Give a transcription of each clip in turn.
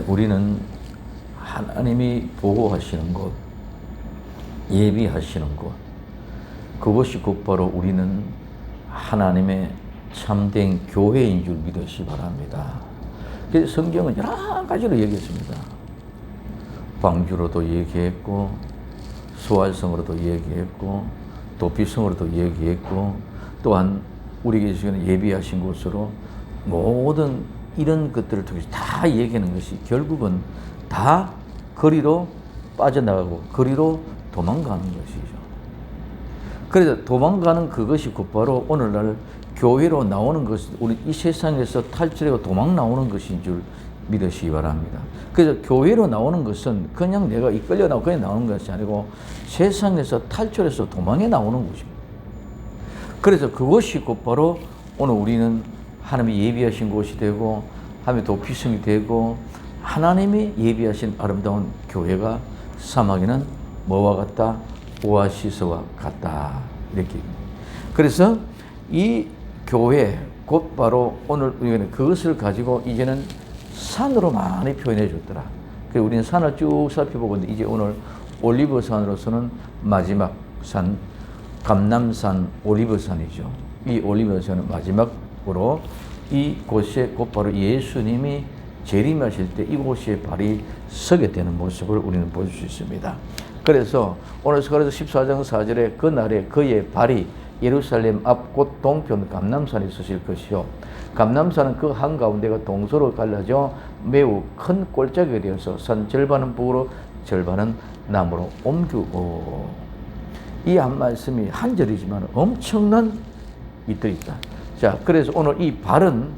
우리는 하나님이 보호하시는 곳, 예비하시는 곳, 그것이 곧바로 우리는 하나님의 참된 교회인 줄 믿으시 바랍니다. 그래서 성경은 여러 가지로 얘기했습니다. 방주로도 얘기했고, 수활성으로도 얘기했고, 도피성으로도 얘기했고, 또한 우리에게 예비하신 곳으로 모든 이런 것들을 통해서 다 얘기하는 것이 결국은 다 거리로 빠져나가고 거리로 도망가는 것이죠. 그래서 도망가는 그것이 곧바로 오늘날 교회로 나오는 것이 우리 이 세상에서 탈출하고 도망 나오는 것인 줄 믿으시기 바랍니다. 그래서 교회로 나오는 것은 그냥 내가 이끌려 나오고 그냥 나오는 것이 아니고 세상에서 탈출해서 도망해 나오는 것입니다. 그래서 그것이 곧바로 오늘 우리는 하나님이 예비하신 곳이 되고 하나님의 도피성이 되고 하나님이 예비하신 아름다운 교회가 사막에는 뭐와 같다? 오아시스와 같다. 이렇게. 그래서 이 교회 곧바로 오늘 우리는 그것을 가지고 이제는 산으로 많이 표현해 줬더라. 그래서 우리는 산을 쭉 살펴보고 있는데 이제 오늘 올리브산으로서는 마지막 산, 감람산 올리브산이죠. 이 올리브산은 마지막으로 이곳에 곧바로 예수님이 재림하실 때 이곳에 발이 서게 되는 모습을 우리는 볼 수 있습니다. 그래서 오늘 스가랴서 14장 4절에 그 날에 그의 발이 예루살렘 앞 곧 동편 감람산에 서실 것이요. 감람산은 그 한가운데가 동서로 갈라져 매우 큰 골짜기가 되어서 산 절반은 북으로 절반은 남으로 옮기고. 이 한 말씀이 한 절이지만 엄청난 밑들이 있다. 자, 그래서 오늘 이 발은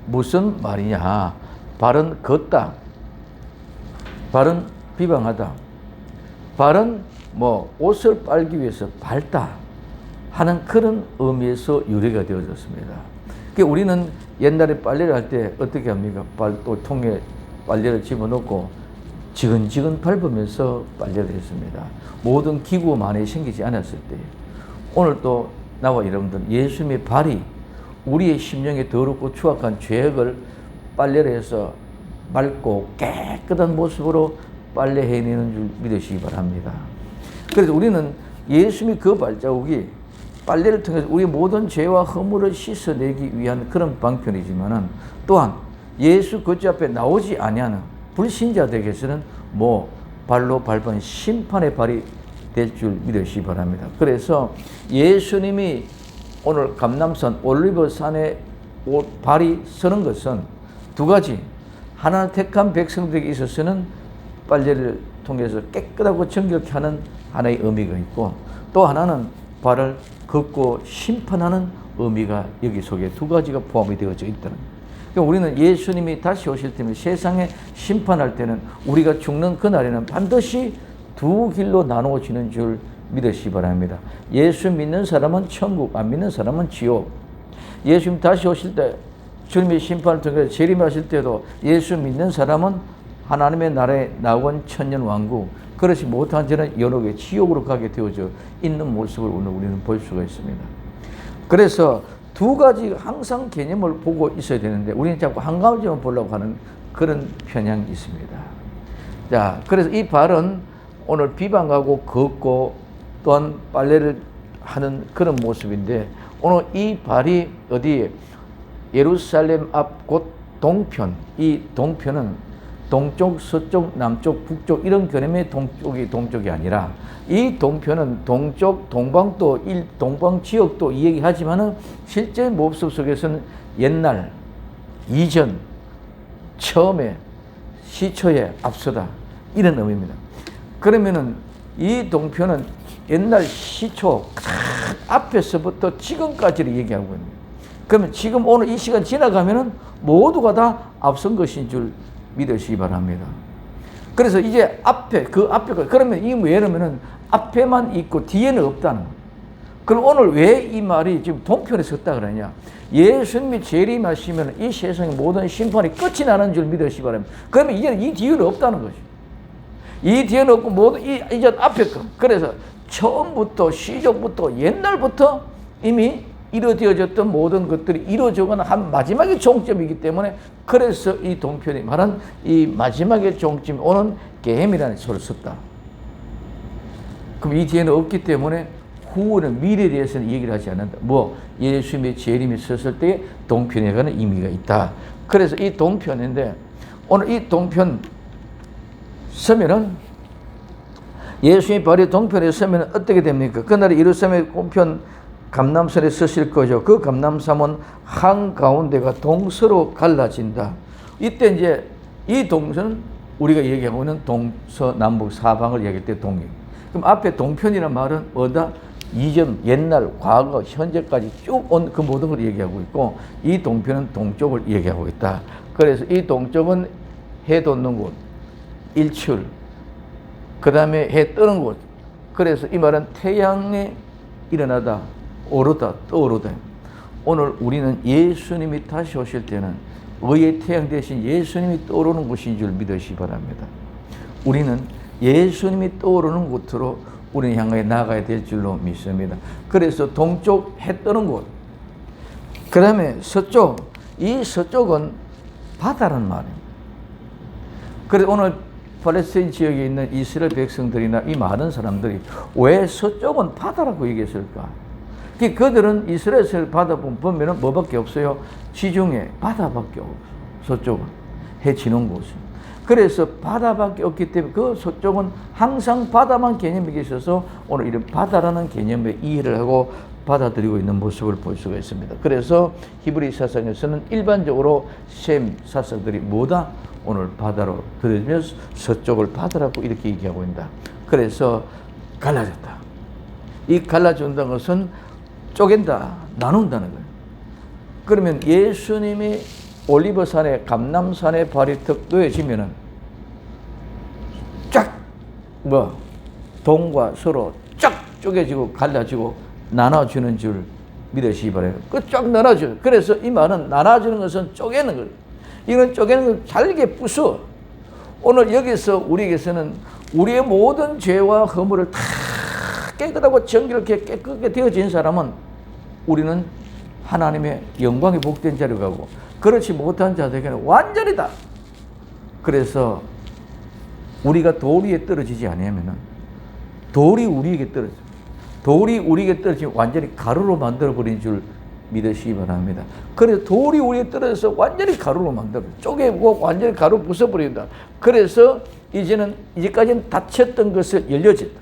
무슨 말이냐? 발은 걷다. 발은 비방하다. 발은 옷을 빨기 위해서 밟다 하는 그런 의미에서 유래가 되어졌습니다. 그러니까 우리는 옛날에 빨래를 할 때 어떻게 합니까? 통에 빨래를 집어넣고 지근지근 밟으면서 빨래를 했습니다. 모든 기구만이 생기지 않았을 때. 오늘 또 나와 여러분들 예수님의 발이 우리의 심령에 더럽고 추악한 죄악을 빨래를 해서 맑고 깨끗한 모습으로 빨래해내는 줄 믿으시기 바랍니다. 그래서 우리는 예수님의 그 발자국이 빨래를 통해서 우리 모든 죄와 허물을 씻어내기 위한 그런 방편이지만은 또한 예수 그저 앞에 나오지 아니하는 불신자들에게서는 발로 밟은 심판의 발이 될 줄 믿으시기 바랍니다. 그래서 예수님이 오늘 감람산 올리브산에 발이 서는 것은 두 가지. 하나는 택한 백성들에게 있어서는 빨래를 통해서 깨끗하고 정결케 하는 하나의 의미가 있고 또 하나는 발을 걷고 심판하는 의미가 여기 속에 두 가지가 포함이 되어져 있다는 거예요. 그러니까 우리는 예수님이 다시 오실 때면 세상에 심판할 때는 우리가 죽는 그날에는 반드시 두 길로 나누어지는 줄 믿으시기 바랍니다. 예수 믿는 사람은 천국, 안 믿는 사람은 지옥. 예수님 다시 오실 때 주님의 심판을 통해서 재림하실 때도 예수 믿는 사람은 하나님의 나라에 낙원 천년 왕국, 그렇지 못한 자는 연옥의 지옥으로 가게 되어져 있는 모습을 오늘 우리는 볼 수가 있습니다. 그래서 두 가지 항상 개념을 보고 있어야 되는데 우리는 자꾸 한 가지만 보려고 하는 그런 편향이 있습니다. 자, 그래서 이 발은 오늘 비방하고 걷고 또한 빨래를 하는 그런 모습인데 오늘 이 발이 어디에 예루살렘 앞 곧 동편, 이 동편은 동쪽, 서쪽, 남쪽, 북쪽 이런 개념의 동쪽이 아니라 이 동편은 동쪽, 동방도 동방 지역도 이 얘기하지만은 실제 모습 속에서는 옛날, 이전, 처음에, 시초에 앞서다 이런 의미입니다. 그러면은 이 동편은 옛날 시초 앞에서부터 지금까지를 얘기하고 있습니다. 그러면 지금 오늘 이 시간 지나가면은 모두가 다 앞선 것인 줄 믿으시기 바랍니다. 그래서 이제 그러면 이 왜냐면은 앞에만 있고 뒤에는 없다는 거예요. 그럼 오늘 왜 이 말이 지금 동편에 섰다 그러냐? 예수님이 재림하시면 이 세상의 모든 심판이 끝이 나는 줄 믿으시기 바랍니다. 그러면 이제는 이 뒤에는 없다는 거죠. 이 뒤에는 없고 모든 이제 앞에 거. 그래서 처음부터 시작부터 옛날부터 이미 이루어졌던 모든 것들이 이루어져가는 한 마지막의 종점이기 때문에 그래서 이 동편이 말한 이 마지막의 종점이 오는 게햄이라는 소리를 썼다. 그럼 이 뒤에는 없기 때문에 후는 미래에 대해서는 얘기를 하지 않는다. 예수님의 재림이 섰을 때 동편에 가는 의미가 있다. 그래서 이 동편인데 오늘 이 동편 서면은 예수님이 바로 동편에 서면 어떻게 됩니까? 그날에 예루살렘의 동편 감람산에 서실 거죠. 그 감람산은 한가운데가 동서로 갈라진다. 이때 이제 이 동서는 우리가 얘기하고 있는 동서남북 사방을 얘기할 때 동이. 그럼 앞에 동편이라는 말은 뭐다? 이전, 옛날, 과거, 현재까지 쭉 온 그 모든 걸 얘기하고 있고 이 동편은 동쪽을 얘기하고 있다. 그래서 이 동쪽은 해 돋는 곳, 일출, 그 다음에 해 뜨는 곳. 그래서 이 말은 태양에 일어나다, 오르다, 떠오르다. 오늘 우리는 예수님이 다시 오실 때는 의의 태양 대신 예수님이 떠오르는 곳인 줄 믿으시기 바랍니다. 우리는 예수님이 떠오르는 곳으로 우리는 향하여 나아가야 될 줄로 믿습니다. 그래서 동쪽 해 뜨는 곳, 그 다음에 서쪽, 이 서쪽은 바다란 말입니다. 그래서 오늘 팔레스타인 지역에 있는 이스라엘 백성들이나 이 많은 사람들이 왜 서쪽은 바다라고 얘기했을까? 그들은 이스라엘 바다 보면 뭐밖에 없어요? 지중해 바다밖에 없어. 서쪽은 해 지는 곳은. 그래서 바다밖에 없기 때문에 그 서쪽은 항상 바다만 개념이 있어서 오늘 이런 바다라는 개념에 이해를 하고 받아들이고 있는 모습을 볼 수가 있습니다. 그래서 히브리 사상에서는 일반적으로 셈 사상들이 뭐다? 오늘 바다로 들으면서 서쪽을 바다라고 이렇게 얘기하고 있다. 그래서 갈라졌다. 이 갈라준다는 것은 쪼갠다, 나눈다는 거예요. 그러면 예수님이 올리브산에 감람산에 발이 턱 놓여지면은 쫙 동과 서로 쫙 쪼개지고 갈라지고 나눠주는 줄 믿으시기 바랍니다. 그 쫙 나눠줘. 그래서 이 말은 나눠주는 것은 쪼개는 거예요. 이건 쪼개는 건 잘게 부숴. 오늘 여기서 우리에게서는 우리의 모든 죄와 허물을 다 깨끗하고 정결하게 깨끗하게 되어진 사람은 우리는 하나님의 영광이 복된 자리로 가고 그렇지 못한 자들에게는 완전히 다. 그래서 우리가 돌 위에 떨어지지 않으면 돌이 우리에게 떨어져. 돌이 우리에게 떨어지면 완전히 가루로 만들어버린 줄 믿으시기 바랍니다. 그래서 돌이 우리에 떨어져서 완전히 가루로 만들어 쪼개고 완전히 가루 부숴버린다. 그래서 이제까지는 닫혔던 것을 열려진다.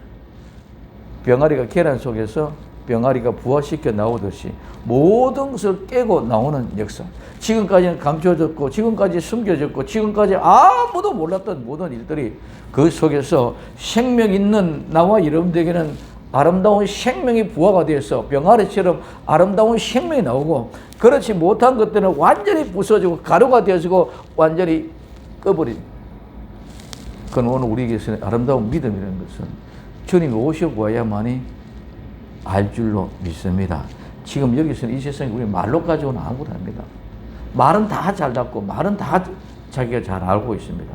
병아리가 계란 속에서 병아리가 부화시켜 나오듯이 모든 것을 깨고 나오는 역사. 지금까지는 감춰졌고 지금까지 숨겨졌고 지금까지 아무도 몰랐던 모든 일들이 그 속에서 생명 있는 나와 여러분들에게는 아름다운 생명이 부화가 되어서 병아리처럼 아름다운 생명이 나오고 그렇지 못한 것들은 완전히 부서지고 가루가 되어지고 완전히 꺼버린. 그건 오늘 우리에게서는 아름다운 믿음이라는 것은 주님이 오셔보아야만이 알 줄로 믿습니다. 지금 여기서는 이 세상에 우리 말로 가지고는 아무것도 합니다. 말은 다 잘났고 말은 다 자기가 잘 알고 있습니다.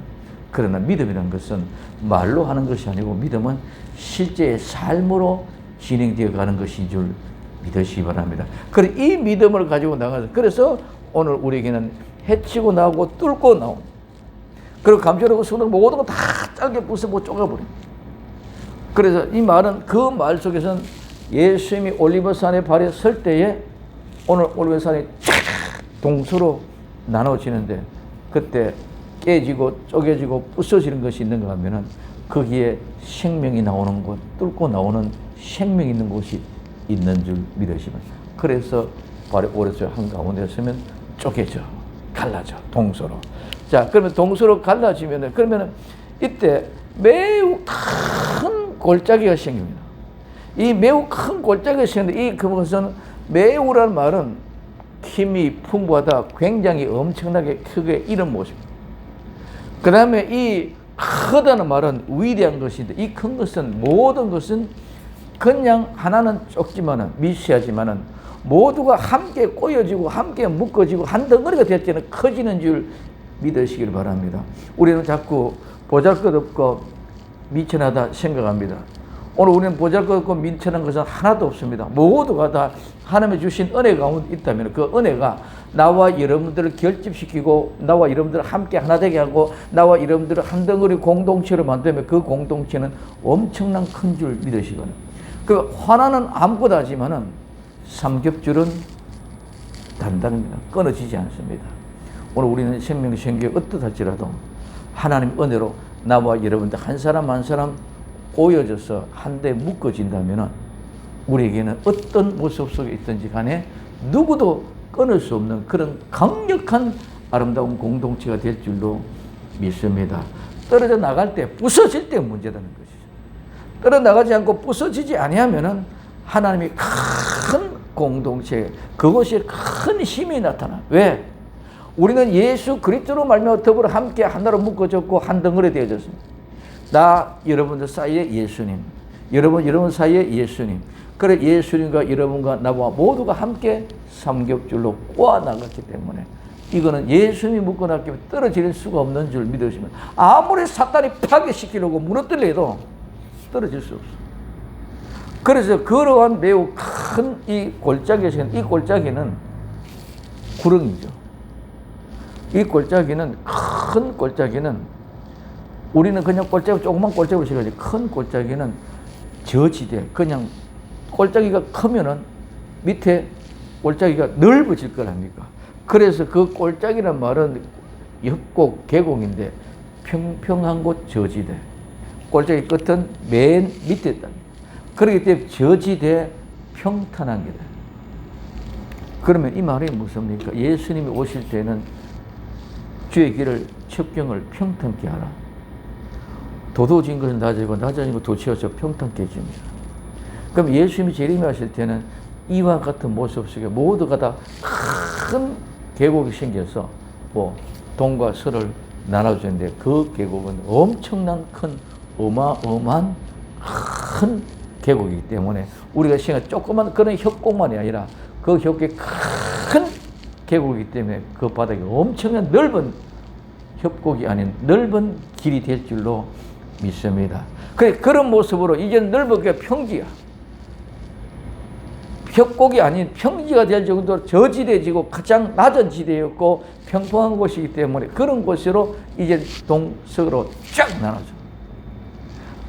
그러나 믿음이라는 것은 말로 하는 것이 아니고 믿음은 실제의 삶으로 진행되어 가는 것인 줄 믿으시기 바랍니다. 그래서 이 믿음을 가지고 나가서 그래서 오늘 우리에게는 해치고 나오고 뚫고 나오고 그리고 감춰놓고 수는 모든 거 다 짧게 부숴고 쪼가버립니다. 그래서 이 말은 그 말 속에서는 예수님이 올리브산에 발에 설 때에 오늘 올리브산이 동서로 나눠지는데 그때 깨지고 쪼개지고 부서지는 것이 있는가 하면은 거기에 생명이 나오는 곳, 뚫고 나오는 생명 있는 곳이 있는 줄 믿으시면 그래서 발에 오른쪽 한가운데 서면 쪼개져, 갈라져, 동서로. 자, 그러면 동서로 갈라지면은 그러면은 이때 매우 큰 골짜기가 생깁니다. 이 매우 큰 골짜기가 생기는데 그것은 매우라는 말은 힘이 풍부하다, 굉장히 엄청나게 크게 이런 모습입니다. 그 다음에 이 크다는 말은 위대한 것인데 이 큰 것은 모든 것은 그냥 하나는 좁지만은 미세하지만은 모두가 함께 꼬여지고 함께 묶어지고 한 덩어리가 될 때는 커지는 줄 믿으시길 바랍니다. 우리는 자꾸 보잘것없고 미천하다 생각합니다. 오늘 우리는 보잘것없고 민첩한 것은 하나도 없습니다. 모두가 다 하나님이 주신 은혜 가운데 있다면 그 은혜가 나와 여러분들을 결집시키고 나와 여러분들을 함께 하나 되게 하고 나와 여러분들을 한 덩어리 공동체로 만들면 그 공동체는 엄청난 큰 줄 믿으시거든. 그 하나는 아무것도 하지만은 삼겹줄은 단단합니다. 끊어지지 않습니다. 오늘 우리는 생명생교회 어떻할지라도 하나님 은혜로 나와 여러분들 한 사람 한 사람 꼬여져서 한데 묶어진다면 우리에게는 어떤 모습 속에 있든지 간에 누구도 끊을 수 없는 그런 강력한 아름다운 공동체가 될 줄로 믿습니다. 떨어져 나갈 때 부서질 때 문제라는 것이죠. 떨어져 나가지 않고 부서지지 아니하면은 하나님이 큰 공동체, 그것이 큰 힘이 나타나. 왜? 우리는 예수 그리스도로 말미암아 더불어 함께 하나로 묶어졌고 한 덩어리 되어졌습니다. 나 여러분들 사이에 예수님, 여러분 사이에 예수님. 그래 예수님과 여러분과 나와 모두가 함께 삼겹줄로 꼬아 나갔기 때문에 이거는 예수님이 묶어놨기 때문에 떨어질 수가 없는 줄 믿으시면 아무리 사탄이 파괴시키려고 무너뜨려도 떨어질 수 없어. 그래서 그러한 매우 큰 이 골짜기에서는 이 골짜기는 구렁이죠. 이 골짜기는 큰 골짜기는 우리는 그냥 골짜기 조그만 골짜기로 생각하지 큰 골짜기는 저지대 그냥 골짜기가 크면은 밑에 골짜기가 넓어질 거랍니까? 그래서 그 골짜기란 말은 협곡 계곡인데 평평한 곳 저지대 골짜기 끝은 맨 밑에 있다. 그렇기 때문에 저지대 평탄한 게다. 그러면 이 말이 무엇입니까? 예수님이 오실 때는 주의 길을 첩경을 평탄케 하라. 도도진 것은 낮아지고 낮아진 것 도치어서 평탄케 해줍니다. 그럼 예수님이 재림하실 때는 이와 같은 모습 속에 모두가 다 큰 계곡이 생겨서 뭐 동과 서를 나눠주는데 그 계곡은 엄청난 큰 어마어마한 큰 계곡이기 때문에 우리가 생각한 조그만 그런 협곡만이 아니라 그 협곡이 큰 계곡이기 때문에 그 바닥이 엄청난 넓은 협곡이 아닌 넓은 길이 될 줄로 믿습니다. 그런 모습으로 이제 넓게 평지야. 협곡이 아닌 평지가 될 정도로 저지대지고 가장 낮은 지대였고 평평한 곳이기 때문에 그런 곳으로 이제 동서로 쫙 나눠져.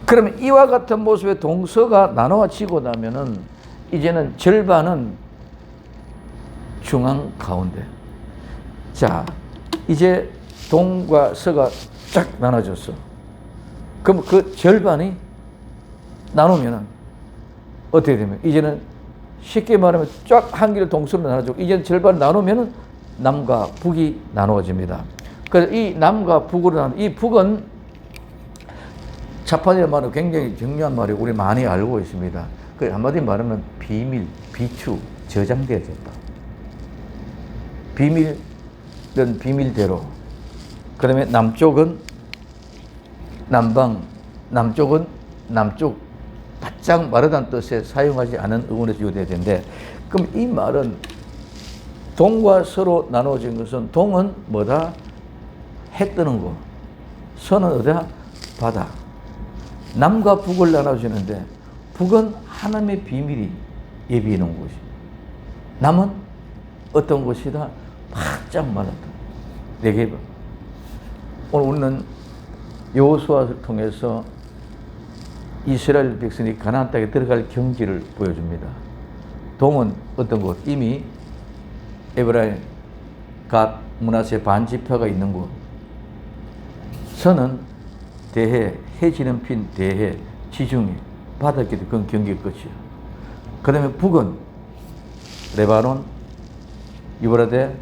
그러면 이와 같은 모습의 동서가 나눠지고 나면은 이제는 절반은 중앙 가운데. 자, 이제 동과 서가 쫙 나눠졌어. 그럼 그 절반이 나누면은 어떻게 되면 이제는 쉽게 말하면 쫙 한 길을 동서로 나눠주고 이제는 절반 나누면은 남과 북이 나누어집니다. 그래서 이 남과 북으로 나누 이 북은 자판이라는 말은 굉장히 중요한 말이 우리 많이 알고 있습니다. 그 한마디 말하면 비밀, 비추, 저장되어졌다. 비밀은 비밀대로. 그다음에 남쪽은 남방, 남쪽은 남쪽. 바짝 마르다는 뜻에 사용하지 않은 의문에서 유대해야 되는데 그럼 이 말은 동과 서로 나눠진 것은 동은 뭐다? 해 뜨는 거. 서는 어디야? 바다. 남과 북을 나눠주는데 북은 하나님의 비밀이 예비해 놓은 곳이. 남은 어떤 곳이다? 바짝 말랐다. 네개 봐. 오늘 우리는 여호수아를 통해서 이스라엘 백성이 가나안 땅에 들어갈 경지를 보여줍니다. 동은 어떤 곳? 이미 에브라임, 갓, 므낫세 반지파가 있는 곳. 서는 대해, 해지는 핀 대해, 지중해, 바닷길, 그건 경계 끝이야. 그 다음에 북은 레바논, 유브라데,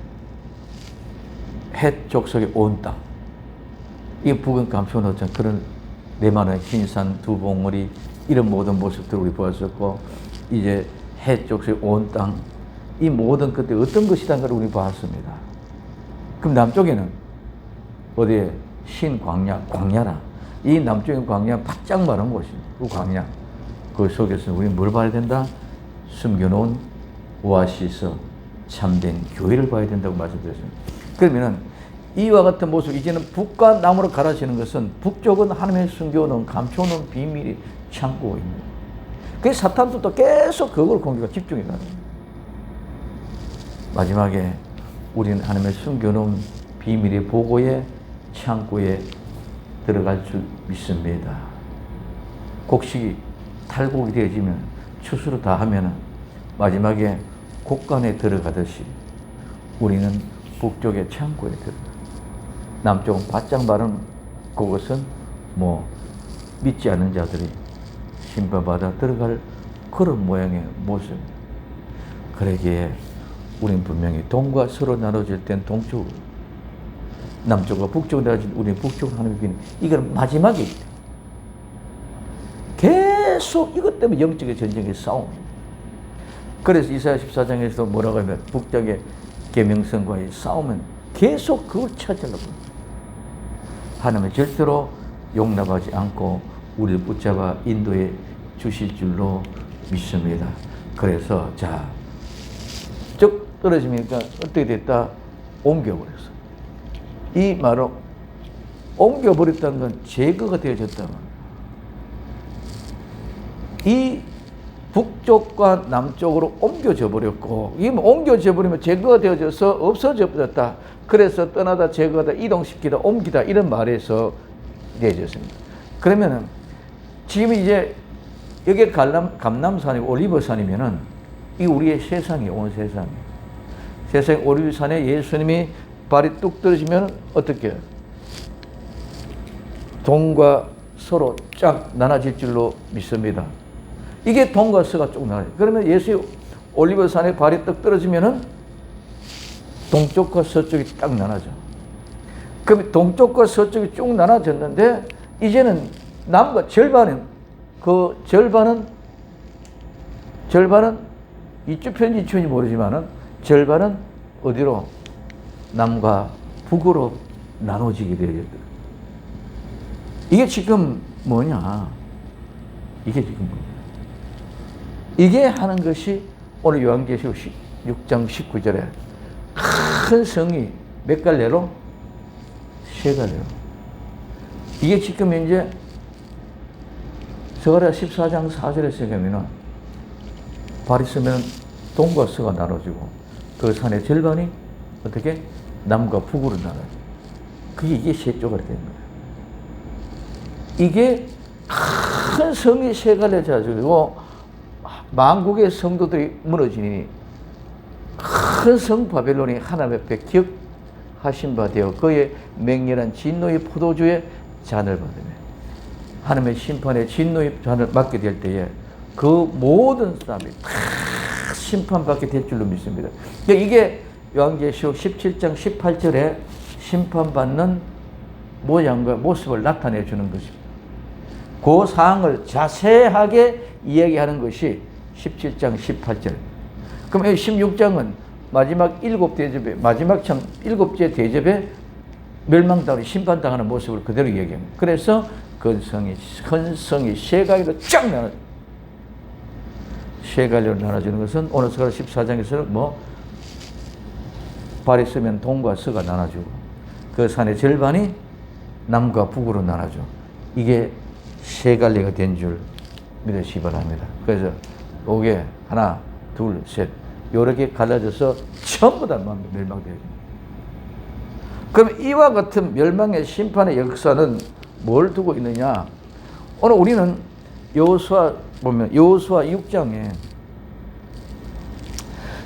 헷 족속의 온 땅. 이 북은 감춰놓은 그런 레바논의 흰산 두 봉우리 이런 모든 모습들을 우리 보았었고 이제 해 쪽의 온 땅 이 모든 것들이 어떤 것이라는 걸 우리 봤습니다. 그럼 남쪽에는 어디에 신광야, 광야라 이 남쪽의 광야 바짝 마른 곳입니다. 그 광야 그 속에서 우리 뭘 봐야 된다? 숨겨놓은 오아시스 참된 교회를 봐야 된다고 말씀드렸습니다. 그러면은 이와 같은 모습, 이제는 북과 남으로 갈라지는 것은 북쪽은 하나님의 숨겨놓은 감춰놓은 비밀이 창고가 있는 거예요. 그래서 사탄도 또 계속 그걸 공격에 집중해 가는 거예요. 마지막에 우리는 하나님의 숨겨놓은 비밀의 보고의 창고에 들어갈 줄 믿습니다. 곡식이 탈곡이 되어지면 추수로 다 하면 마지막에 곡간에 들어가듯이 우리는 북쪽의 창고에 들어가요. 남쪽은 바짝 마른 그것은 뭐 믿지 않는 자들이 심판받아 들어갈 그런 모양의 모습입니다. 그러기에 우리는 분명히 동과 서로 나눠질 땐 동쪽으로, 남쪽과 북쪽으로 나눠질 우리는 북쪽으로 하는 게 이건 마지막에 있다. 계속 이것 때문에 영적인 전쟁의 싸움입니다. 그래서 이사야 14장에서 뭐라고 하면 북쪽의 계명성과의 싸움은 계속 그걸 찾으려고 합니다. 하나님은 절대로 용납하지 않고 우리를 붙잡아 인도해 주실 줄로 믿습니다. 그래서 자, 쭉 떨어지니까 어떻게 됐다? 옮겨버렸어. 이 말은 옮겨버렸다는 건 제거가 되어졌다. 이 북쪽과 남쪽으로 옮겨져 버렸고, 이 옮겨져 버리면 제거가 되어져서 없어져 버렸다. 그래서 떠나다, 제거하다, 이동시키다, 옮기다 이런 말에서 내어졌습니다. 그러면은 지금 이제 여기 감람산이고 올리브산이면은 이 우리의 세상이 온 세상이. 세상 올리브산에 예수님이 발이 뚝 떨어지면 어떻게 해요? 동과 서로 쫙 나눠질 줄로 믿습니다. 이게 동과 서가 쭉 나눠요. 그러면 예수 올리브산에 발이 뚝 떨어지면은 동쪽과 서쪽이 딱 나눠져. 그럼 동쪽과 서쪽이 쭉 나눠졌는데 이제는 남과 절반은 이쪽 편인지 이쪽 편인지 모르지만은 절반은 어디로? 남과 북으로 나눠지게 되어졌다. 이게 지금 뭐냐? 이게 지금 뭐냐? 이게 하는 것이 오늘 요한계시록 6장 19절에 큰 성이 몇 갈래로? 세 갈래로. 이게 지금 이제 스가랴 14장 4절에 보면은 발이 쓰면 동과 서가 나눠지고 그 산의 절반이 어떻게? 남과 북으로 나눠요. 그게 이게 세 쪽으로 되는 거예요. 이게 큰 성이 세 갈래 자주고 만국의 성도들이 무너지니 큰 성 바벨론이 하나님 앞에 기억하신 바 되어 그의 맹렬한 진노의 포도주의 잔을 받으며 하나님의 심판의 진노의 잔을 맡게 될 때에 그 모든 사람이 다 심판받게 될 줄로 믿습니다. 이게 요한계시록 17장 18절에 심판받는 모양과 모습을 나타내 주는 것입니다. 그 사항을 자세하게 이야기하는 것이 17장 18절. 그럼 16장은 마지막 7대접에 마지막 참 7째 대접에 멸망당하는 심판당하는 모습을 그대로 얘기합니다. 그래서 큰 성이 세 가지로 쫙 나눠, 세 가지로 나눠지는 것은 오늘 스가랴 14장에서는 뭐 발이 쓰면 동과 서가 나눠지고 그 산의 절반이 남과 북으로 나눠져. 이게 세 갈래가 된 줄 믿으시기 바랍니다. 그래서 이게 하나, 둘, 셋 이렇게 갈라져서 전부 다 멸망되어집니다. 그럼 이와 같은 멸망의 심판의 역사는 뭘 두고 있느냐? 오늘 우리는 여호수아 보면 여호수아 6장에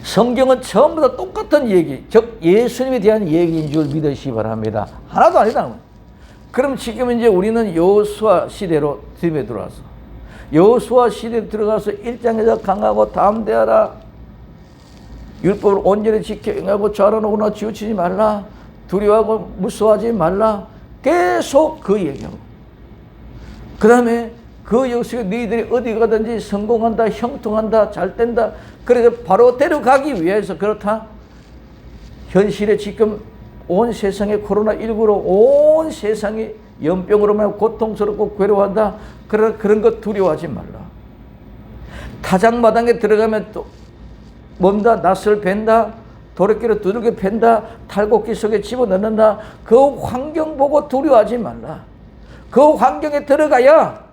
성경은 전부 다 똑같은 얘기, 즉 예수님에 대한 얘기인 줄 믿으시기 바랍니다. 하나도 아니다. 그럼 지금 이제 우리는 여호수아 시대로 들에 들어와서 여호수아 시대에 들어가서 1장에서 강하고 담대하라, 율법을 온전히 지켜 행하고 좌로노거나 치우치지 말라, 두려워하고 무서워하지 말라, 계속 그 얘기하고 그 다음에 그 역사에 너희들이 어디 가든지 성공한다, 형통한다, 잘 된다. 그래서 바로 데려가기 위해서 그렇다. 현실에 지금 온 세상에 코로나19로 온 세상이 연병으로만 고통스럽고 괴로워한다. 그런 것 두려워하지 말라. 타작마당에 들어가면 또 뭔다, 낯을 벤다, 도래길을 두들겨 팬다, 탈곡기 속에 집어넣는다. 그 환경 보고 두려워하지 말라. 그 환경에 들어가야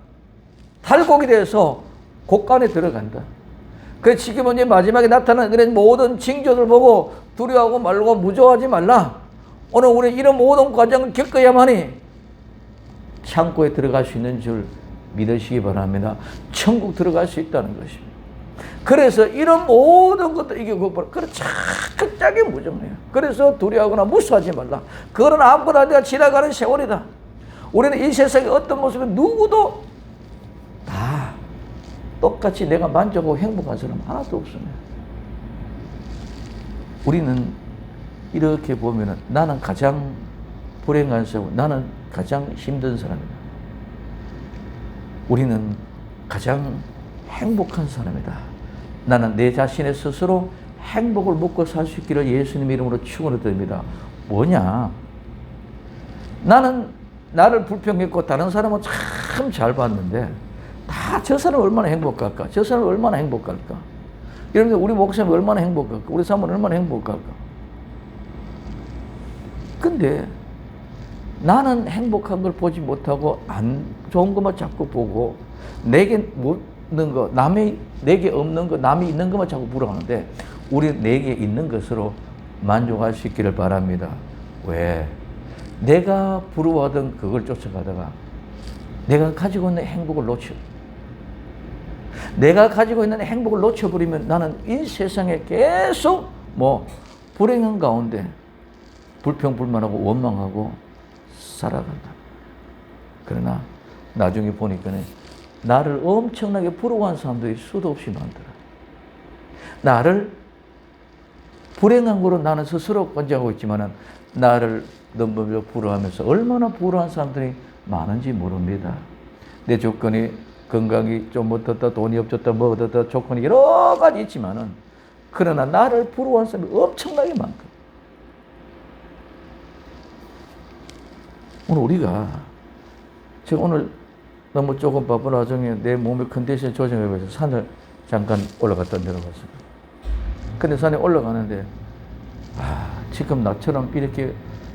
탈곡이 돼서 곡간에 들어간다. 그래서 지금은 이제 마지막에 나타나는 그런 모든 징조들 보고 두려워하고 말고 무서워하지 말라. 오늘 우리 이런 모든 과정을 겪어야만이 창고에 들어갈 수 있는 줄 믿으시기 바랍니다. 천국 들어갈 수 있다는 것입니다. 그래서 이런 모든 것들 이겨고 그래 착하게 무정해요. 그래서 두려워하거나 무서워하지 말라. 그거는 아무거나 내가 지나가는 세월이다. 우리는 이 세상의 어떤 모습에 누구도 다 똑같이 내가 만족하고 행복한 사람 하나도 없습니다. 우리는 이렇게 보면은 나는 가장 불행한 사람, 나는 가장 힘든 사람이다. 우리는 가장 행복한 사람이다. 나는 내 자신의 스스로 행복을 먹고 살 수 있기를 예수님 이름으로 축원을 드립니다. 뭐냐? 나는 나를 불평했고 다른 사람은 참 잘 봤는데 다 저 사람 얼마나 행복할까? 저 사람 얼마나 행복할까? 여러분들 우리 목사님 얼마나 행복할까? 우리 사모는 얼마나 행복할까? 근데 나는 행복한 걸 보지 못하고 안 좋은 것만 자꾸 보고 내게 없는 거, 남이 내게 없는 거, 남이 있는 것만 자꾸 부러워하는데 우리 내게 있는 것으로 만족할 수 있기를 바랍니다. 왜? 내가 부러워하던 그걸 쫓아가다가 내가 가지고 있는 행복을 내가 가지고 있는 행복을 놓쳐버리면 나는 이 세상에 계속 불행한 가운데 불평불만하고 원망하고 살아간다. 그러나 나중에 보니까 나를 엄청나게 부러워하는 사람들이 수도 없이 많더라. 나를 불행한 거로 나는 스스로 권장하고 있지만 나를 너무 부러워하면서 얼마나 부러워한 사람들이 많은지 모릅니다. 내 조건이 건강이 좀 어떻다, 돈이 없었다, 뭐 어떻다, 조건이 여러 가지 있지만은 그러나 나를 부러워하는 사람이 엄청나게 많다. 오늘 우리가 제가 오늘 너무 조금 바쁜 와중에 내 몸의 컨디션 조정해 위해서 산을 잠깐 올라갔다 내려갔습니다. 근데 산에 올라가는데 지금 나처럼 이렇게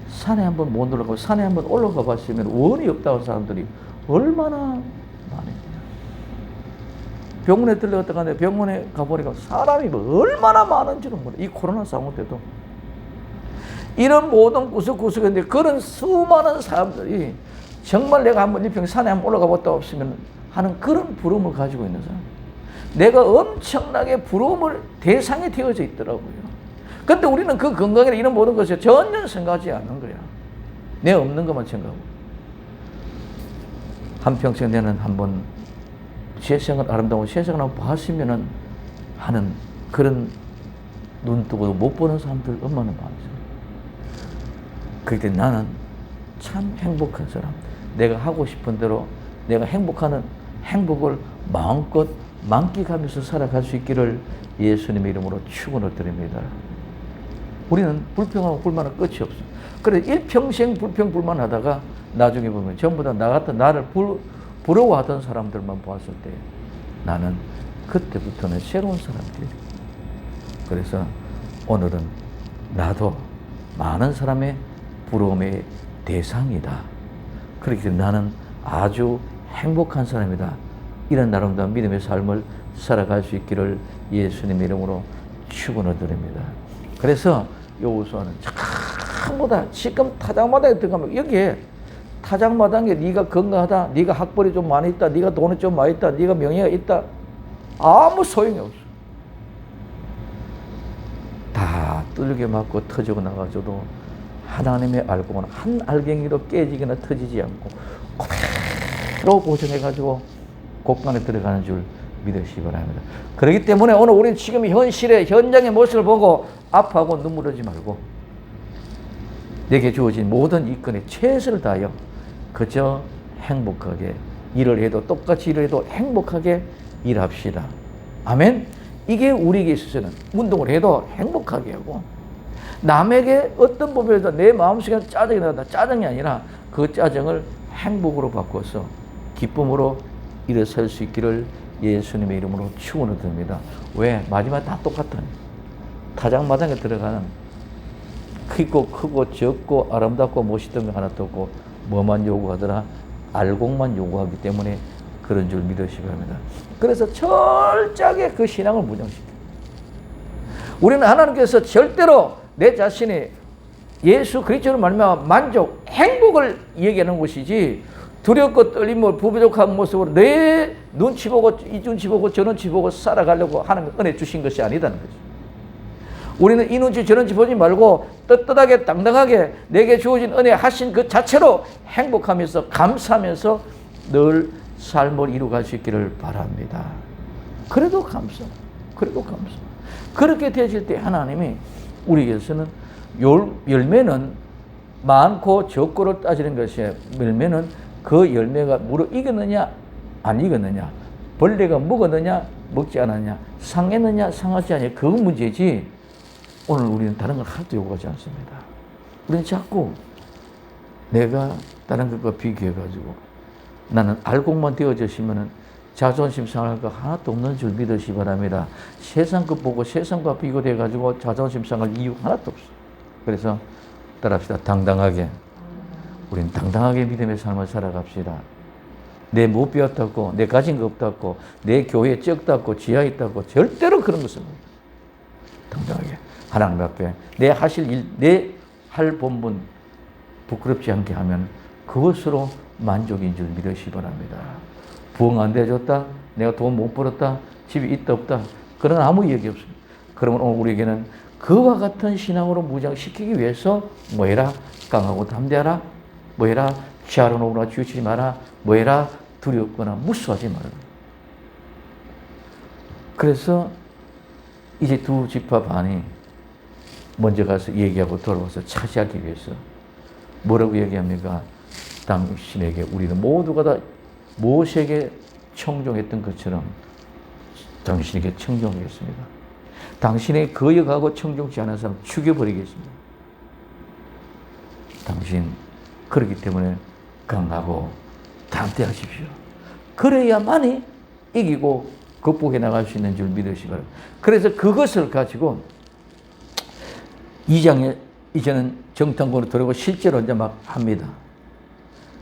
산에 한번 못 올라가고 산에 한번 올라가 봤으면 원이 없다고 사람들이 얼마나 많아요. 병원에 들려갔다가 병원에 가보니까 사람이 얼마나 많은지는 몰라요. 이 코로나 상황 때도. 이런 모든 구석구석인데 그런 수많은 사람들이 정말 내가 한번 이 평 산에 한번 올라가 봤다 없으면 하는 그런 부러움을 가지고 있는 사람. 내가 엄청나게 부러움을 대상이 되어져 있더라고요. 근데 우리는 그 건강이나 이런 모든 것에 전혀 생각하지 않는 거야. 내 없는 것만 생각하고. 한평생 내는 한번 세상을 아름다운 세상을 한번 봤으면은 하는 그런 눈 뜨고도 못 보는 사람들 얼마나 많죠. 그때 나는 참 행복한 사람. 내가 하고 싶은 대로 내가 행복하는 행복을 마음껏 만끽하면서 살아갈 수 있기를 예수님의 이름으로 축원을 드립니다. 우리는 불평하고 불만은 끝이 없어. 그래 일평생 불평불만하다가 나중에 보면 전부 다 나 같은 나를 부러워하던 사람들만 보았을 때 나는 그때부터는 새로운 사람들이. 그래서 오늘은 나도 많은 사람의 부러움의 대상이다. 그렇기 때문에 나는 아주 행복한 사람이다. 이런 나름대로 믿음의 삶을 살아갈 수 있기를 예수님의 이름으로 축원을 드립니다. 그래서 여호수아는 전부 다 지금 타작마당에 들어가면 여기에 타작마당에 네가 건강하다, 네가 학벌이 좀 많이 있다, 네가 돈이 좀 많이 있다, 네가 명예가 있다, 아무 소용이 없어. 다 뚫게 맞고 터지고 나가줘도 하나님의 알고는 한 알갱이도 깨지거나 터지지 않고 그대로 보존해가지고 곡간에 들어가는 줄 믿으시기 바랍니다. 그렇기 때문에 오늘 우리는 지금 현실의 현장의 모습을 보고 아파하고 눈물 흘리지 말고 내게 주어진 모든 이건에 최선을 다하여 그저 행복하게 일을 해도 똑같이 일을 해도 행복하게 일합시다. 아멘. 이게 우리에게 있어서는 운동을 해도 행복하게 하고 남에게 어떤 부분에서 내 마음속에 짜증이 나다. 짜증이 아니라 그 짜증을 행복으로 바꿔서 기쁨으로 일어설 수 있기를 예수님의 이름으로 축원을 드립니다. 왜? 마지막 다 똑같아. 타작마당에 들어가는 크고 적고 아름답고 멋있던 거 하나도 없고 뭐만 요구하더라? 알곡만 요구하기 때문에 그런 줄 믿으시기 바랍니다. 그래서 철저하게 그 신앙을 무장시켜요. 우리는 하나님께서 절대로 내 자신이 예수 그리스도로 말미암아 만족, 행복을 얘기하는 것이지 두렵고 떨림을 부부족한 모습으로 내 눈치 보고 이 눈치 보고 저 눈치 보고 살아가려고 하나님 은혜 주신 것이 아니다는 거죠. 우리는 이 눈치 저 눈치 보지 말고 떳떳하게 당당하게 내게 주어진 은혜 하신 그 자체로 행복하면서 감사하면서 늘 삶을 이루어갈 수 있기를 바랍니다. 그래도 감사. 그렇게 되실 때 하나님이 우리에게서는 열매는 많고 적고를 따지는 것이 열매는 그 열매가 물어 익었느냐 안 익었느냐, 벌레가 먹었느냐 먹지 않았느냐, 상했느냐 상하지 않느냐, 그 문제지 오늘 우리는 다른 걸 하나도 요구하지 않습니다. 우리는 자꾸 내가 다른 것과 비교해가지고 나는 알곡만 되어졌으면 자존심 상할 거 하나도 없는 줄 믿으시기 바랍니다. 세상 것 보고 세상과 비교돼가지고 자존심 상할 이유 하나도 없어요. 그래서 따라합시다. 당당하게. 우리는 당당하게 믿음의 삶을 살아갑시다. 내 못 배웠다고, 내 가진 거 없다고, 내 교회 적다고, 지하 있다고 절대로 그런 것은 당당하게 하나님 앞에 내 하실 일, 내 할 본분 부끄럽지 않게 하면 그것으로 만족인 줄 믿으시기 바랍니다. 부흥 안 돼줬다, 내가 돈 못 벌었다, 집이 있다 없다, 그런 아무 얘기 없습니다. 그러면 오늘 우리에게는 그와 같은 신앙으로 무장시키기 위해서 뭐해라? 강하고 담대하라. 뭐해라? 취하러 오거나 치우치지 마라. 뭐해라? 두렵거나 무수하지 마라. 그래서 이제 두 지파 반이 먼저 가서 얘기하고 돌아와서 차지하기 위해서 뭐라고 얘기합니까? 당신에게 우리는 모두가 다 모세에게 청종했던 것처럼 당신에게 청종하겠습니다. 당신의 거역하고 청종치 않은 사람 죽여버리겠습니다. 당신 그렇기 때문에 강하고 담대하십시오. 그래야만이 이기고 극복해 나갈 수 있는 줄 믿으시기 바랍니다. 그래서 그것을 가지고 2장에 이제는 정탐꾼으로 들어오고 실제로 이제 막 합니다.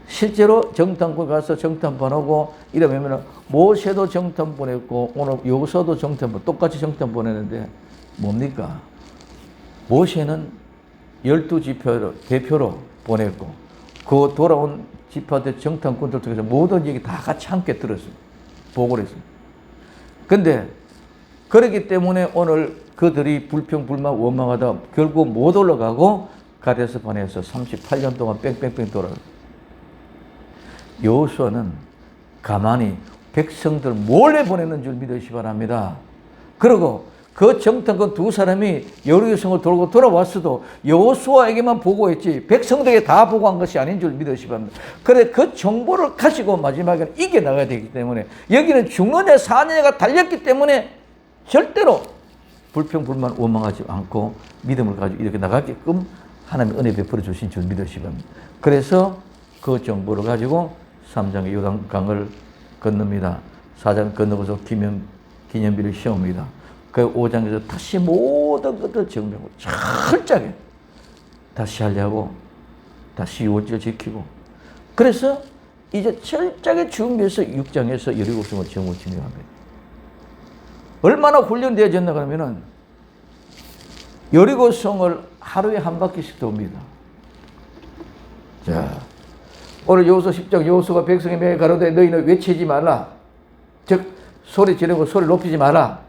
실제로 정탐꾼 가서 정탐 보내고 이러면 모세도 정탐 보냈고 오늘 여호수아도 정탐 똑같이 정탐 보내는데 뭡니까? 모세는 12지파로 대표로 보냈고 그 돌아온 지파들 정탐꾼들 통해서 모든 얘기 다 같이 함께 들었어요. 보고를 했어요. 근데 그렇기 때문에 오늘 그들이 불평불만 원망하다 결국 못 올라가고 가데스 바네아에서 38년 동안 뺑뺑뺑 돌아요. 여호수아는 가만히 백성들 몰래 보내는 줄 믿으시기 바랍니다. 그리고 그 정탐꾼 두 사람이 여리고성을 돌고 돌아왔어도 여호수아에게만 보고했지 백성들에게 다 보고한 것이 아닌 줄 믿으시기 바랍니다. 그래 그 정보를 가지고 마지막에는 이겨나가야 되기 때문에 여기는 죽느냐 사느냐가 달렸기 때문에 절대로 불평불만 원망하지 않고 믿음을 가지고 이렇게 나가게끔 하나님의 은혜 베풀어 주신 줄 믿으시기 바랍니다. 그래서 그 정보를 가지고 3장의 요단강을 건넙니다. 4장 건너고서 기념비를 세웁니다. 그 5장에서 다시 모든 것을 정리하고 철저하게 다시 하려고 다시 유월절 지키고 그래서 이제 철저하게 준비해서 6장에서 여리고성을 정을 진행합니다. 얼마나 훈련되어졌나 그러면은 여리고성을 하루에 한 바퀴씩 돕니다. 자, 오늘 여호수아 10장 여호수아가 백성의 명에 가로되 너희는 외치지 말라. 즉 소리 지르고 소리 높이지 마라.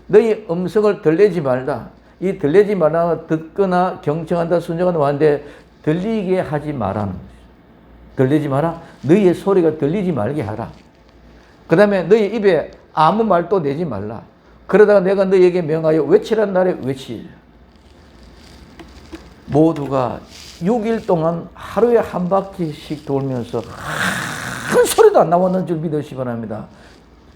너희 음성을 들리지 말라. 이 들리지 말라 듣거나 경청한다 순종한다 하는데 들리게 하지 말라는 거죠. 들리지 마라. 너희의 소리가 들리지 말게 하라. 그 다음에 너희 입에 아무 말도 내지 말라. 그러다가 내가 너희에게 명하여 외치란 날에 외치라. 모두가 6일 동안 하루에 한 바퀴씩 돌면서 한 소리도 안 나왔는 줄 믿으시기 바랍니다.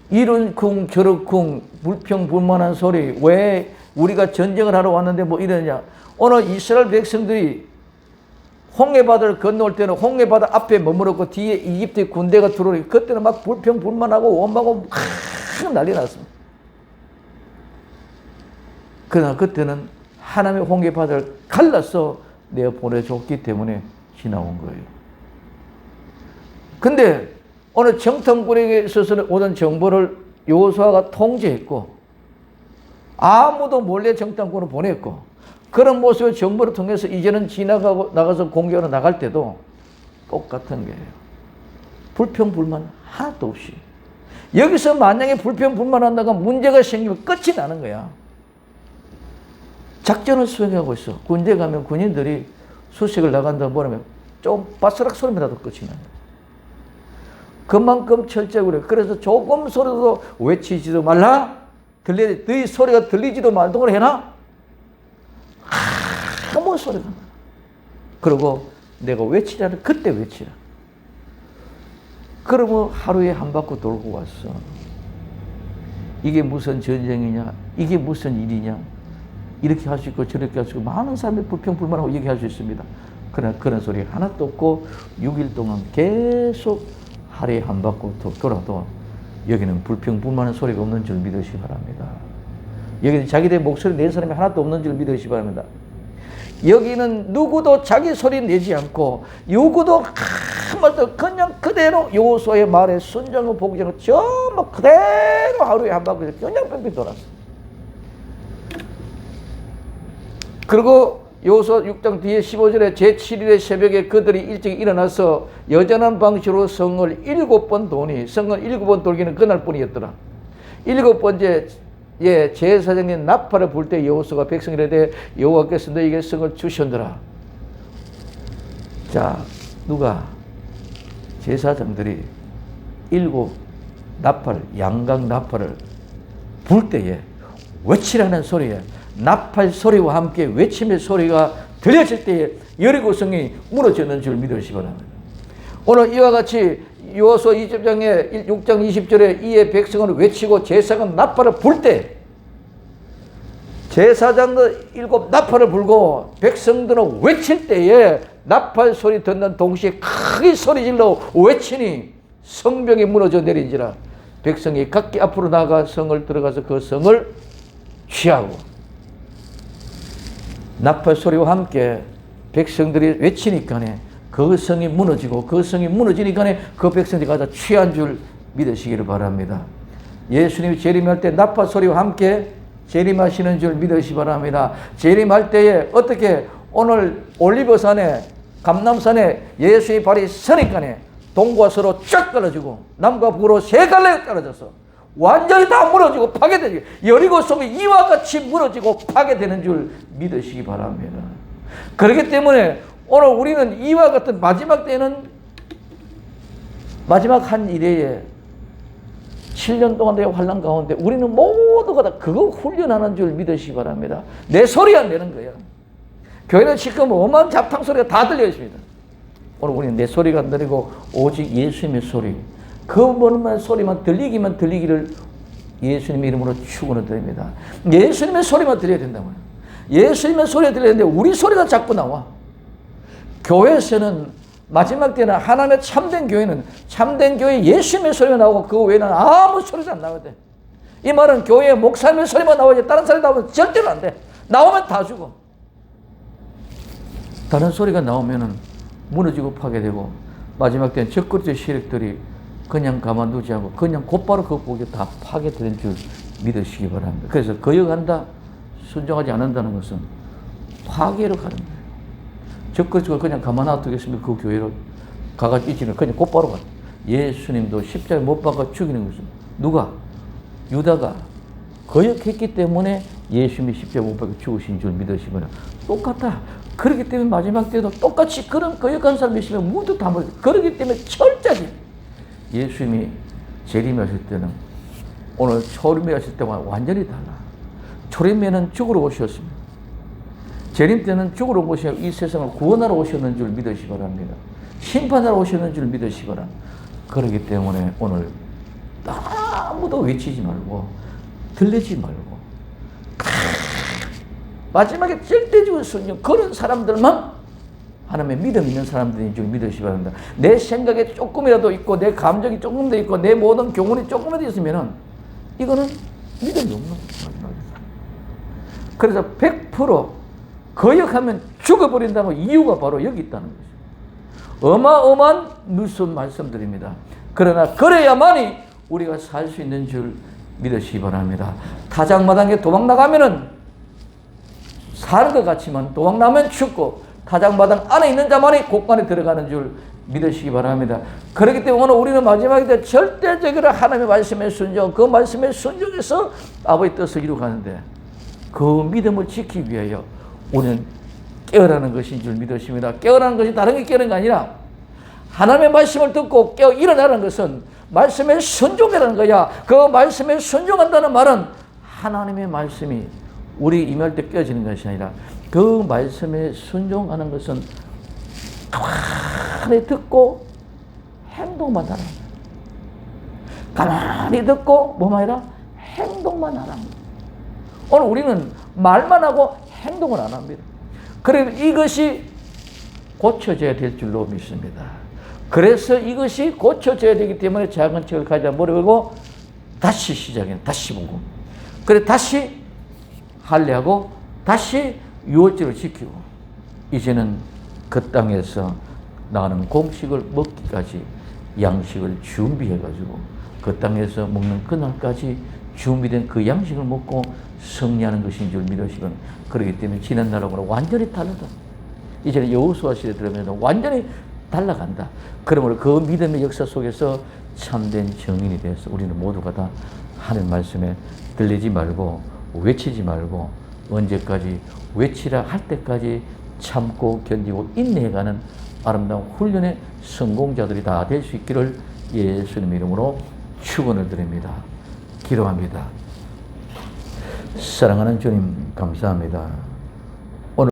이런 쿵 저런 쿵 불평불만한 소리 왜 우리가 전쟁을 하러 왔는데 뭐 이러냐. 오늘 이스라엘 백성들이 홍해바다를 건너올 때는 홍해바다 앞에 머무르고 뒤에 이집트 군대가 들어오니 그때는 막 불평불만하고 원망하고 막 난리 났습니다. 그러나 그때는 하나님의 홍해바다를 갈라서 내어 보내줬기 때문에 지나온 거예요. 근데 오늘 정탐꾼에게 있어서는 오던 정보를 여호수아가 통제했고 아무도 몰래 정탐꾼을 보냈고 그런 모습의 정보를 통해서 이제는 지나가고 나가서 공격하러 나갈 때도 똑같은 거예요. 불평불만 하나도 없이. 여기서 만약에 불평불만한다가 문제가 생기면 끝이 나는 거야. 작전을 수행하고 있어. 군대 가면 군인들이 수색을 나간다 뭐라면 좀 바스락 소리만 나도 끝이 나요. 그만큼 철저하고 그래. 그래서 조금 소리도 외치지도 말라. 너희 소리가 들리지도 말동을 해놔. 아무 소리가 안 나. 그리고 내가 외치자는 그때 외치라. 그러면 하루에 한 바퀴 돌고 왔어. 이게 무슨 전쟁이냐? 이게 무슨 일이냐? 이렇게 할 수 있고 저렇게 할 수 있고 많은 사람들이 불평불만하고 얘기할 수 있습니다. 그러나 그런 소리 하나도 없고 6일 동안 계속 하루에 한 바퀴 돌아도 여기는 불평불만한 소리가 없는 줄 믿으시기 바랍니다. 여기는 자기들 목소리 낸 사람이 하나도 없는 줄 믿으시기 바랍니다. 여기는 누구도 자기 소리 내지 않고 누구도 아무도 그냥 그대로 여호수아의 말에 순종하고 복종하고 전부 그대로 하루에 한 바퀴 그냥 뺑뺑 돌았어. 그리고 여호수아 6장 뒤에 15절에 제7일의 새벽에 그들이 일찍 일어나서 여전한 방식으로 성을 7번 도니 성을 7번 돌기는 그날뿐이었더라. 7번째 제사장이 나팔을 불 때 여호수아가 백성에게 이르되 여호와께서 너희에게 성을 주셨느라. 자, 누가 제사장들이 7 나팔 양각 나팔을 불 때에 외치라는 소리에 나팔 소리와 함께 외침의 소리가 들려질 때에 여리고성이 무너졌는 줄 믿으시기 바랍니다. 오늘 이와 같이 여호수아 20장에 6장 20절에 이에 백성을 외치고 제사장은 나팔을 불 때 제사장도 7 나팔을 불고 백성들은 외칠 때에 나팔 소리 듣는 동시에 크게 소리질러 외치니 성벽이 무너져 내린지라. 백성이 각기 앞으로 나가 성을 들어가서 그 성을 취하고 나팔 소리와 함께 백성들이 외치니까 그 성이 무너지고 그 성이 무너지니까 그 백성들이 가서 취한 줄 믿으시기를 바랍니다. 예수님이 재림할 때 나팔 소리와 함께 재림하시는 줄 믿으시기 바랍니다. 재림할 때에 어떻게 오늘 올리브산에 감람산에 예수의 발이 서니까 동과 서로 쫙 떨어지고 남과 북으로 세 갈래가 떨어져서 완전히 다 무너지고 파괴되고 여리고성이 이와 같이 무너지고 파괴되는 줄 믿으시기 바랍니다. 그렇기 때문에 오늘 우리는 이와 같은 마지막 때는 마지막 한 일회에 7년 동안 내 환난 가운데 우리는 모두가 다 그거 훈련하는 줄 믿으시기 바랍니다. 내 소리 안 되는 거야. 교회는 지금 어마어마한 잡탕 소리가 다 들려 있습니다. 오늘 우리는 내 소리가 안 들리고 오직 예수님의 소리, 그 뭐만 소리만 들리기만 들리기를 예수님의 이름으로 축원을 드립니다. 예수님의 소리만 들려야 된다고요. 예수님의 소리가 들려야 되는데 우리 소리가 자꾸 나와. 교회에서는 마지막 때는 하나님의 참된 교회는 참된 교회 예수님의 소리가 나오고 그 외에는 아무 소리도 안 나와야 돼. 이 말은 교회에 목사님의 소리만 나와야지 다른 소리 나오면 절대로 안 돼. 나오면 다 죽어. 다른 소리가 나오면은 무너지고 파괴되고 마지막 때는 적그리스도의 세력들이 그냥 가만두지 않고 그냥 곧바로 그 곡이 다 파괴되는 줄 믿으시기 바랍니다. 그래서 거역한다, 순종하지 않는다는 것은 파괴로 가는 거예요. 적그리스도가 그냥 가만 놔두겠습니까? 그 교회로 가가지고 이지는 그냥 곧바로 가. 예수님도 십자가에 못 박아 죽이는 것은 누가? 유다가 거역했기 때문에 예수님이 십자가에 못 박아 죽으신 줄 믿으시기 바랍니다. 똑같다. 그렇기 때문에 마지막 때도 똑같이 그런 거역한 사람이 있으면 모두 다 멀어요. 그렇기 때문에 철저히 예수님이 재림하실 때는 오늘 초림하실 때와 완전히 달라. 초림에는 죽으러 오셨습니다. 재림 때는 죽으러 오시고 이 세상을 구원하러 오셨는 줄 믿으시기 바랍니다. 심판하러 오셨는 줄 믿으시기 바랍니다. 그렇기 때문에 오늘 아무도 외치지 말고 들리지 말고 마지막에 절대적인 순종 그런 사람들만 하나님의 믿음 있는 사람들인 줄 믿으시기 바랍니다. 내 생각에 조금이라도 있고 내 감정이 조금 더 있고 내 모든 경험이 조금이라도 있으면은 이거는 믿음이 없는 거예요. 그래서 100% 거역하면 죽어버린다는 이유가 바로 여기 있다는 거죠. 어마어마한 무슨 말씀드립니다. 그러나 그래야만이 우리가 살 수 있는 줄 믿으시기 바랍니다. 타작마당에 도망 나가면은 사는 것 같지만 도망 나면 죽고, 타작마당 안에 있는 자만이 곳간에 들어가는 줄 믿으시기 바랍니다. 그렇기 때문에 오늘 우리는 마지막에 때 절대적으로 하나님의 말씀에 순종, 그 말씀에 순종해서 아버지 뜻을 이루가는데, 그 믿음을 지키기 위하여 우리는 깨어나는 것인 줄 믿으십니다. 깨어나는 것이 다른 게 깨어나는 게 아니라 하나님의 말씀을 듣고 깨어 일어나는 것은 말씀에 순종이라는 거야. 그 말씀에 순종한다는 말은 하나님의 말씀이 우리 임할 때 깨어지는 것이 아니라, 그 말씀에 순종하는 것은 가만히 듣고 행동만 하라. 가만히 듣고 뭐만 해라? 행동만 하라. 오늘 우리는 말만 하고 행동을 안 합니다. 그래서 이것이 고쳐져야 될 줄로 믿습니다. 그래서 이것이 고쳐져야 되기 때문에 작은 책을 가져다 버리고 다시 시작해. 다시 보고. 그래 다시 할례하고 다시 유월절을 지키고, 이제는 그 땅에서 나는 공식을 먹기까지 양식을 준비해가지고 그 땅에서 먹는 그날까지 준비된 그 양식을 먹고 승리하는 것인 줄 믿으시건, 그렇기 때문에 지난 날하고는 완전히 다르다. 이제는 여호수아 시대에 들어가면 완전히 달라간다. 그러므로 그 믿음의 역사 속에서 참된 정인이 돼서 우리는 모두가 다 하나님 말씀에 들리지 말고 외치지 말고 언제까지 외치라 할 때까지 참고 견디고 인내해가는 아름다운 훈련의 성공자들이 다 될 수 있기를 예수님 이름으로 축원을 드립니다. 기도합니다. 사랑하는 주님 감사합니다.